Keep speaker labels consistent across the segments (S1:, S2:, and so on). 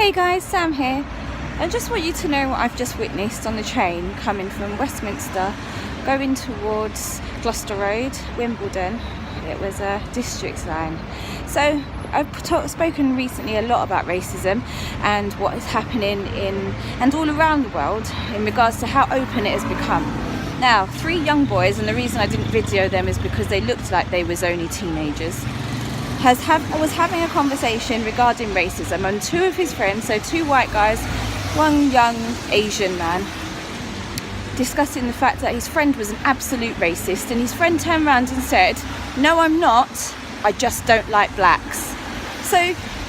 S1: Hey guys, Sam here. I just want you to know what I've just witnessed on the train coming from Westminster going towards Gloucester Road, Wimbledon. It was a district line. So I've spoken recently a lot about racism and what is happening and all around the world in regards to how open it has become. Now, 3 young boys, and the reason I didn't video them is because they looked like they was only teenagers, was having a conversation regarding racism, and 2 of his friends, so 2 white guys, 1 young Asian man, discussing the fact that his friend was an absolute racist, and his friend turned around and said, "No, I'm not, I just don't like blacks." So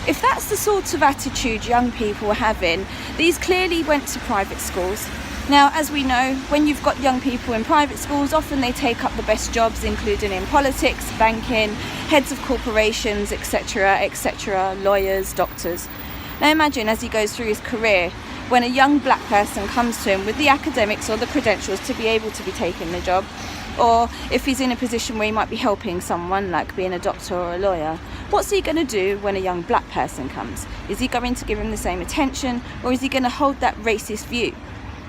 S1: if that's the sort of attitude young people are having, these clearly went to private schools. Now, as we know, when you've got young people in private schools, often they take up the best jobs, including in politics, banking, heads of corporations, etc., lawyers, doctors. Now imagine, as he goes through his career, when a young black person comes to him with the academics or the credentials to be able to be taking the job, or if he's in a position where he might be helping someone, like being a doctor or a lawyer, what's he going to do when a young black person comes? Is he going to give him the same attention, or is he going to hold that racist view?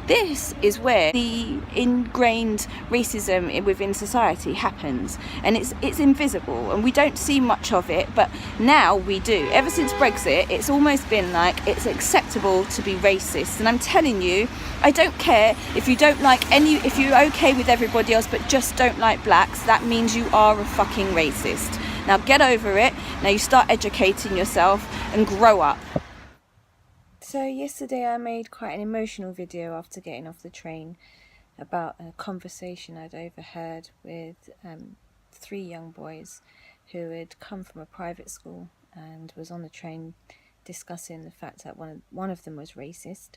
S1: This is where the ingrained racism within society happens, and it's invisible and we don't see much of it, but now we do. Ever since Brexit, it's almost been like it's acceptable to be racist, and I'm telling you, I don't care if you don't like if you're okay with everybody else but just don't like blacks, that means you are a fucking racist. Now get over it. Now you start educating yourself and grow up. So yesterday I made quite an emotional video after getting off the train about a conversation I'd overheard with 3 young boys who had come from a private school and was on the train discussing the fact that one of them was racist,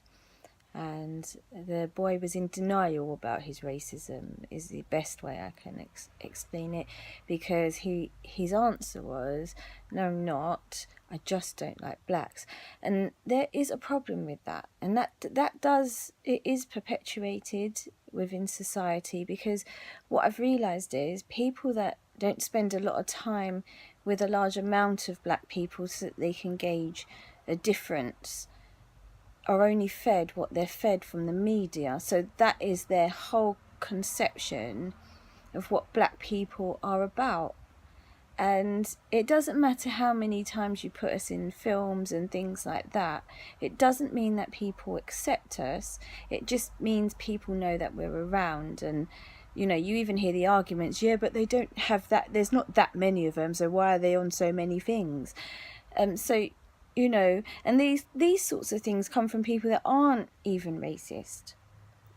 S1: and the boy was in denial about his racism, is the best way I can explain it, because his answer was, "No, I'm not, I just don't like blacks." And there is a problem with that, and it is perpetuated within society, because what I've realised is people that don't spend a lot of time with a large amount of black people so that they can gauge a difference are only fed what they're fed from the media. So that is their whole conception of what black people are about. And it doesn't matter how many times you put us in films and things like that. It doesn't mean that people accept us. It just means people know that we're around. And, you know, you even hear the arguments, yeah, but they don't have that. There's not that many of them, so why are they on so many things? So, you know, and these sorts of things come from people that aren't even racist.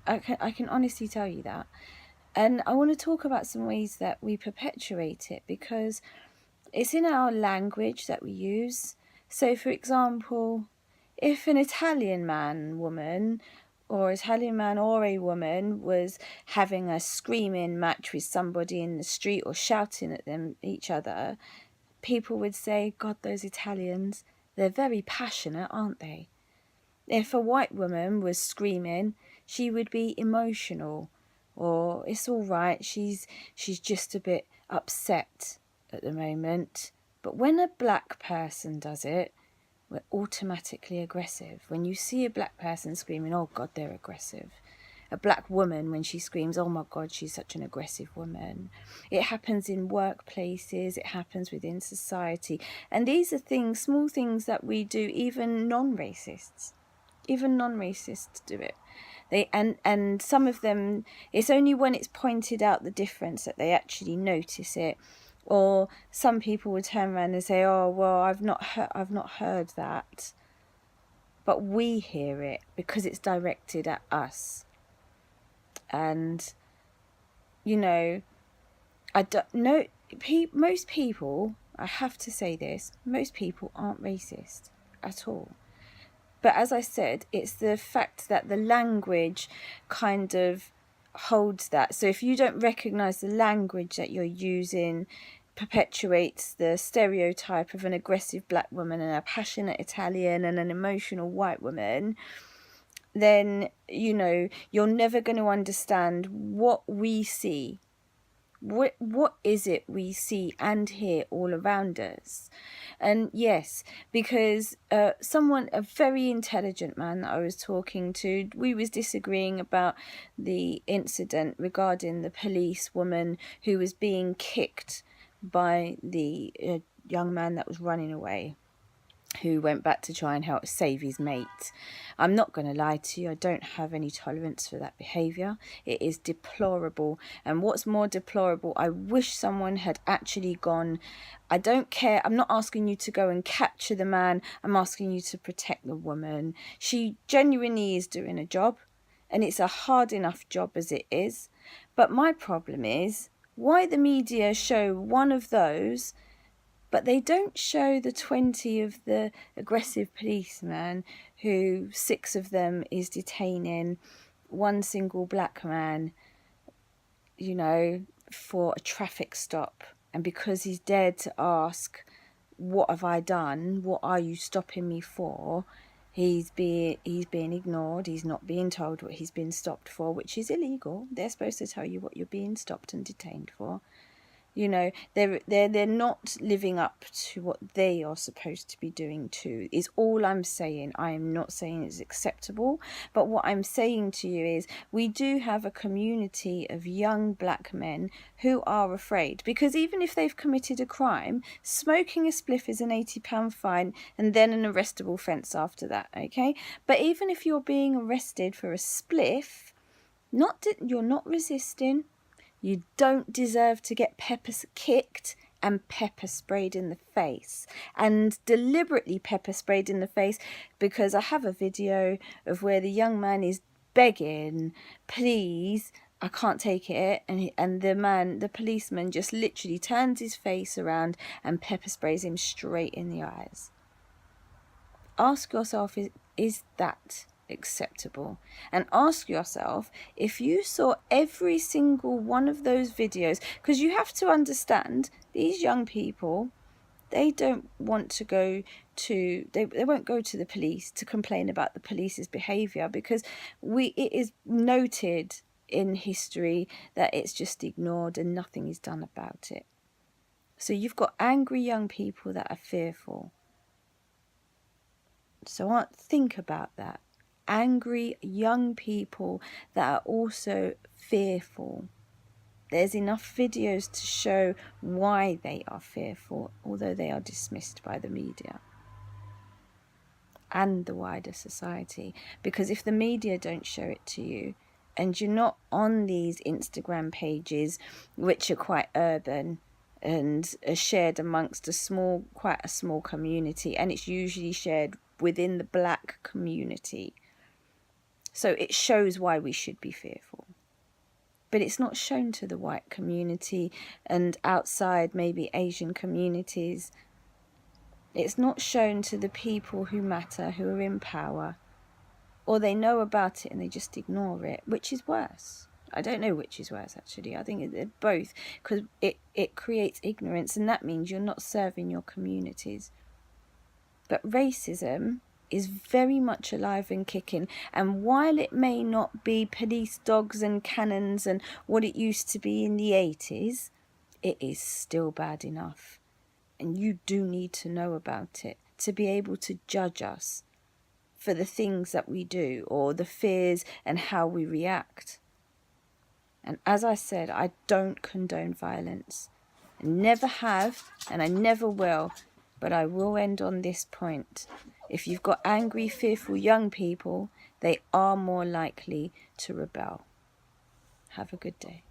S1: I can honestly tell you that. And I want to talk about some ways that we perpetuate it, because it's in our language that we use. So, for example, if an Italian man or a woman was having a screaming match with somebody in the street or shouting at each other, people would say, "God, those Italians, they're very passionate, aren't they?" If a white woman was screaming, she would be emotional, or "It's all right, she's just a bit upset at the moment." But when a black person does it, we're automatically aggressive. When you see a black person screaming, "Oh God, they're aggressive." A black woman, when she screams, "Oh my God, she's such an aggressive woman." It happens in workplaces, it happens within society. And these are small things that we do, even non-racists do it. And some of them, it's only when it's pointed out the difference that they actually notice it. Or some people would turn around and say, "Oh, well, I've not heard that." But we hear it because it's directed at us. And, you know, I don't know, most people, I have to say this, most people aren't racist at all. But as I said, it's the fact that the language kind of holds that. So if you don't recognise the language that you're using perpetuates the stereotype of an aggressive black woman and a passionate Italian and an emotional white woman, then, you know, you're never going to understand what we see What is it we see and hear all around us? And yes, because a very intelligent man that I was talking to, we was disagreeing about the incident regarding the police woman who was being kicked by the young man that was running away, who went back to try and help save his mate. I'm not going to lie to you, I don't have any tolerance for that behaviour. It is deplorable. And what's more deplorable, I wish someone had actually gone, I don't care, I'm not asking you to go and capture the man, I'm asking you to protect the woman. She genuinely is doing a job, and it's a hard enough job as it is. But my problem is, why the media show one of those, but they don't show the 20 of the aggressive policemen who 6 of them is detaining one single black man, you know, for a traffic stop. And because he's dared to ask, what have I done? What are you stopping me for? He's being ignored. He's not being told what he's been stopped for, which is illegal. They're supposed to tell you what you're being stopped and detained for. You know, they're not living up to what they are supposed to be doing too, is all I'm saying. I am not saying it's acceptable, but what I'm saying to you is we do have a community of young black men who are afraid, because even if they've committed a crime, smoking a spliff is an £80 fine and then an arrestable offence after that, okay? But even if you're being arrested for a spliff, you're not resisting. You don't deserve to get kicked and pepper sprayed in the face, and deliberately pepper sprayed in the face, because I have a video of where the young man is begging, please, I can't take it, and the policeman just literally turns his face around and pepper sprays him straight in the eyes. Ask yourself, is that acceptable? And ask yourself, if you saw every single one of those videos, because you have to understand, these young people, they don't want to go to, they won't go to the police to complain about the police's behaviour, because it is noted in history that it's just ignored and nothing is done about it. So you've got angry young people that are fearful. So think about that. Angry young people that are also fearful. There's enough videos to show why they are fearful, although they are dismissed by the media and the wider society. Because if the media don't show it to you, and you're not on these Instagram pages, which are quite urban and are shared amongst quite a small community, and it's usually shared within the black community. So it shows why we should be fearful. But it's not shown to the white community and outside maybe Asian communities. It's not shown to the people who matter, who are in power. Or they know about it and they just ignore it, which is worse. I don't know which is worse, actually. I think they're both, because it creates ignorance, and that means you're not serving your communities. But racism is very much alive and kicking, and while it may not be police dogs and cannons and what it used to be in the 80s, it is still bad enough. And you do need to know about it to be able to judge us for the things that we do, or the fears and how we react. And as I said, I don't condone violence. I never have, and I never will. But I will end on this point. If you've got angry, fearful young people, they are more likely to rebel. Have a good day.